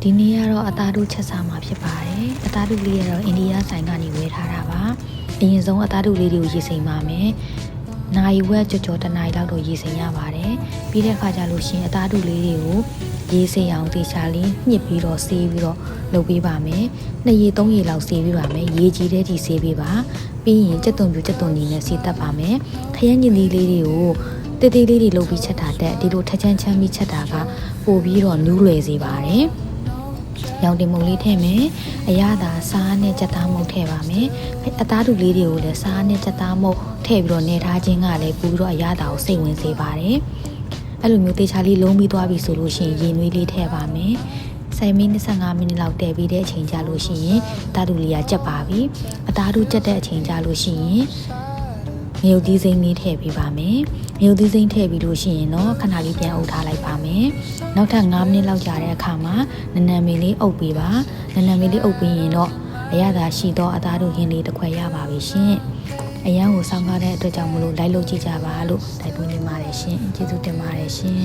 ဒီနေ့ကတော့အသားတို့ချက်စားမှာဖြစ်ပါတယ်အသားတို့လေးကတော့အိန္ဒိယဆိုင်ကနေဝယ်ထားတာပါအရင်ဆုံးအသားတို့လေးတွေကိုရေစိမ်ပါမယ်နိုင်ဝက်ကြော်တနိုင်လောက်တော့ရေစိမ်ရပါတယ်ပြီးတဲ့အခါကျလို့ရှိရင်အသားတို့လေးတွေကိုရေစိမ်အောင်တေချာလေးညှစ်ပြီးတော့ဆေးပြီးတော့လုပ်ပေးပါမယ်2ရေ3ရေလောက်ဆေးပေးပါမယ်ရေကြီးတဲ့ထိဆေးပေးပါပြီးရင်ကြက်သွန်ပြူကြက်သွန်ညီနဲ့ဆေးတက်ပါမယ်ခရမ်းညင်လေးတွေကိုတေးသေးလေးတွေလုပ်ပြီးချက်တာတက်ဒီလိုထချမ်းချမ်းပြီးချက်တာကပို့ပြီးတော့နူးလွယ်စေပါတယ်ရောင်တင်မုံလေးထည့်မယ်အရသာစားနဲ့ကြက်သားမုတ်ထည့်ပါမယ်အသားတူလေးတွေကိုလည်းစားနဲ့ကြက်သားမုတ်ထည့်ပြီးတော့နေထားခြင်းကလည်းပို့ပြီးတော့အရသာကိုစိတ်ဝင်စေပါတယ်အဲ့လိုမျိုးတေချာလေးလုံးပြီးသွားပြီဆိုလို့ရှိရင်ရေနွေးလေးထည့်ပါမယ်10မိနစ်15မိနစ်လောက်တည်ပြီးတဲ့အချိန်ကြာလို့ရှိရင်အသားတူလေးကကြက်ပါပြီအသားတူကြက်တဲ့အချိန်ကြာလို့ရှိရင်ငရုတ်သီးစိမ်းလေးထည့်ပေးပါမယ်ငရုတ်သီးစိမ်းထည့်ပြီးလို့ရှိရင်တော့ခဏလေးပြန်အုပ်ထားလိုက်ပါမယ်နောက်ထပ်5မိနစ်လောက်ကြာတဲ့အခါမှာနနံမီလေးအုပ်ပေးပါနနံမီလေးအုပ်ပြီးရင်တော့အရသာရှိသောအသားတို့ဟင်းလေးတစ်ခွက်ရပါပြီရှင်အရန်ကိုစောင်းကားတဲ့အတွက်ကြောင့်မလို့လိုက်လို့ကြည့်ကြပါလို့တိုက်တွန်းနေပါတယ်ရှင်ကျေးဇူးတင်ပါတယ်ရှင်